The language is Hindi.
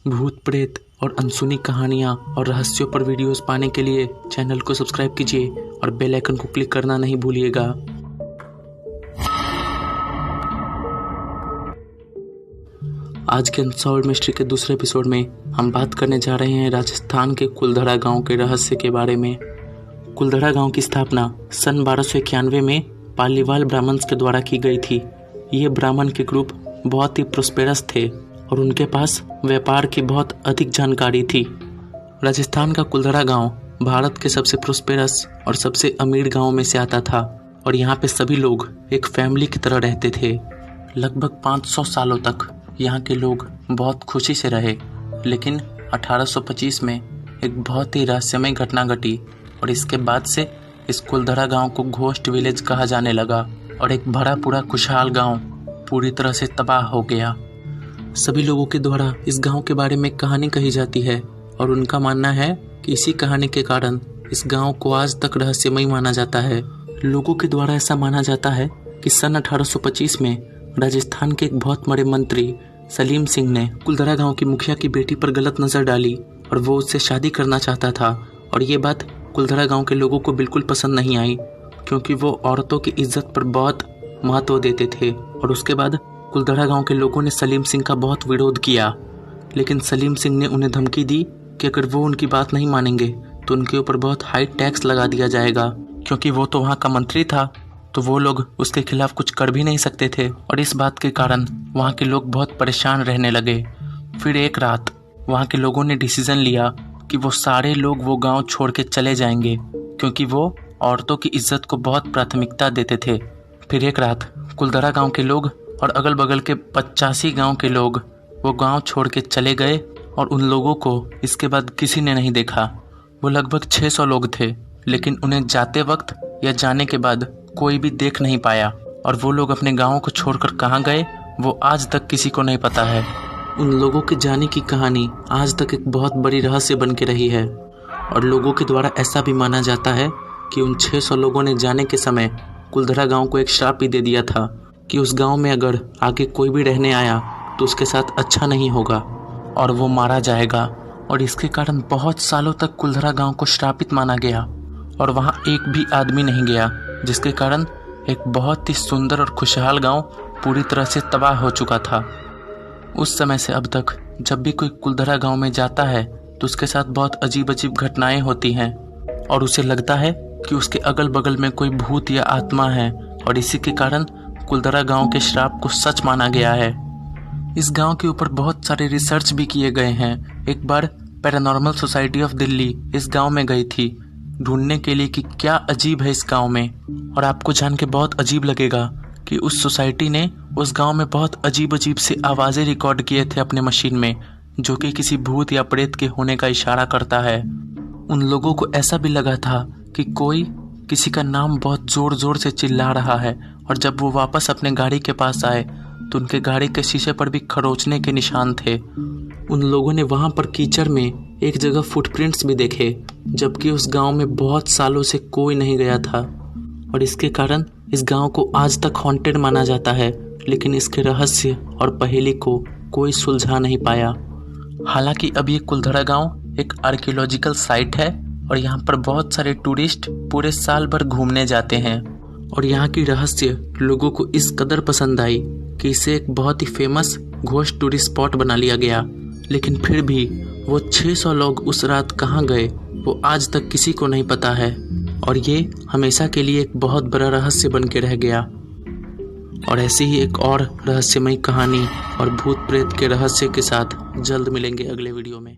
भूत प्रेत और अनसुनी कहानियाँ और रहस्यों पर वीडियोस पाने के लिए चैनल को सब्सक्राइब कीजिए और बेल आइकन को क्लिक करना नहीं भूलिएगा। आज के अनसॉल्व्ड मिस्ट्री के दूसरे एपिसोड में हम बात करने जा रहे हैं राजस्थान के कुलधरा गांव के रहस्य के बारे में। कुलधरा गांव की स्थापना सन 1291 में पालीवाल ब्राह्मण्स के द्वारा की गई थी। ये ब्राह्मण के ग्रुप बहुत ही प्रोस्पेरस थे और उनके पास व्यापार की बहुत अधिक जानकारी थी। राजस्थान का कुलधरा गांव भारत के सबसे प्रोस्पेरस और सबसे अमीर गांवों में से आता था और यहाँ पे सभी लोग एक फैमिली की तरह रहते थे। लगभग 500 सालों तक यहाँ के लोग बहुत खुशी से रहे, लेकिन 1825 में एक बहुत ही रहस्यमय घटना घटी और इसके बाद से इस कुलधरा गांव को घोस्ट विलेज कहा जाने लगा और एक भरा पूरा खुशहाल गांव पूरी तरह से तबाह हो गया। सभी लोगों के द्वारा इस गांव के बारे में कहानी कही जाती है और उनका मानना है कि इसी कहानी के कारण इस गांव को आज तक रहस्यमय माना जाता है। लोगों के द्वारा ऐसा माना जाता है कि सन 1825 में राजस्थान के एक बहुत बड़े मंत्री सलीम सिंह ने कुलधरा गांव की मुखिया की बेटी पर गलत नजर डाली और वो उससे शादी करना चाहता था और ये बात कुलधरा गांव के लोगों को बिल्कुल पसंद नहीं आई, क्योंकि वो औरतों की इज्जत पर बहुत महत्व देते थे। और उसके बाद कुलधरा गांव के लोगों ने सलीम सिंह का बहुत विरोध किया, लेकिन सलीम सिंह ने उन्हें धमकी दी कि अगर वो उनकी बात नहीं मानेंगे तो उनके ऊपर बहुत हाई टैक्स लगा दिया जाएगा, क्योंकि वो तो वहाँ का मंत्री था, तो वो लोग उसके खिलाफ कुछ कर भी नहीं सकते थे। और इस बात के कारण वहाँ के लोग बहुत परेशान रहने लगे। फिर एक रात वहाँ के लोगों ने डिसीजन लिया कि वो सारे लोग वो गांव छोड़ के चले जाएंगे, क्योंकि वो औरतों की इज्जत को बहुत प्राथमिकता देते थे। फिर एक रात कुलधरा गांव के लोग और अगल बगल के 85 गांव के लोग वो गांव छोड़ के चले गए और उन लोगों को इसके बाद किसी ने नहीं देखा। वो लगभग 600 लोग थे, लेकिन उन्हें जाते वक्त या जाने के बाद कोई भी देख नहीं पाया और वो लोग अपने गाँव को छोड़कर कहाँ गए वो आज तक किसी को नहीं पता है। उन लोगों के जाने की कहानी आज तक एक बहुत बड़ी रहस्य बन के रही है और लोगों के द्वारा ऐसा भी माना जाता है कि उन 600 लोगों ने जाने के समय कुलधरा गांव को एक श्राप भी दे दिया था कि उस गांव में अगर आगे कोई भी रहने आया तो उसके साथ अच्छा नहीं होगा और वो मारा जाएगा। और इसके कारण बहुत सालों तक कुलधरा गांव को श्रापित माना गया और वहां एक भी आदमी नहीं गया, जिसके कारण एक बहुत ही सुंदर और खुशहाल गांव पूरी तरह से तबाह हो चुका था। उस समय से अब तक जब भी कोई कुलधरा गांव में जाता है तो उसके साथ बहुत अजीब अजीब घटनाएं होती हैं और उसे लगता है कि उसके अगल बगल में कोई भूत या आत्मा है और इसी के कारण कुलधरा गांव के श्राप को सच माना गया है। इस गांव के ऊपर बहुत सारे रिसर्च भी किए गए हैं। एक बार पैरानॉर्मल सोसाइटी ऑफ दिल्ली इस गांव में गई थी ढूंढने के लिए कि क्या अजीब है इस गांव में। और आपको जान के बहुत अजीब लगेगा कि उस सोसाइटी ने उस गांव में बहुत अजीब अजीब से आवाज़ें रिकॉर्ड किए थे अपने मशीन में, जो कि किसी भूत या प्रेत के होने का इशारा करता है। उन लोगों को ऐसा भी लगा था कि कोई किसी का नाम बहुत ज़ोर ज़ोर से चिल्ला रहा है और जब वो वापस अपने गाड़ी के पास आए तो उनके गाड़ी के शीशे पर भी खरोंचने के निशान थे। उन लोगों ने वहाँ पर कीचड़ में एक जगह फुटप्रिंट्स भी देखे, जबकि उस गांव में बहुत सालों से कोई नहीं गया था और इसके कारण इस गांव को आज तक हॉन्टेड माना जाता है, लेकिन इसके रहस्य और पहेली को कोई सुलझा नहीं पाया। हालांकि अब ये कुलधरा गांव एक आर्कियोलॉजिकल साइट है और यहाँ पर बहुत सारे टूरिस्ट पूरे साल भर घूमने जाते हैं और यहाँ की रहस्य लोगों को इस कदर पसंद आई कि इसे एक बहुत ही फेमस घोस्ट टूरिस्ट स्पॉट बना लिया गया। लेकिन फिर भी वो 600 लोग उस रात कहाँ गए वो आज तक किसी को नहीं पता है और ये हमेशा के लिए एक बहुत बड़ा रहस्य बन के रह गया। और ऐसी ही एक और रहस्यमय कहानी और भूत प्रेत के रहस्य के साथ जल्द मिलेंगे अगले वीडियो में।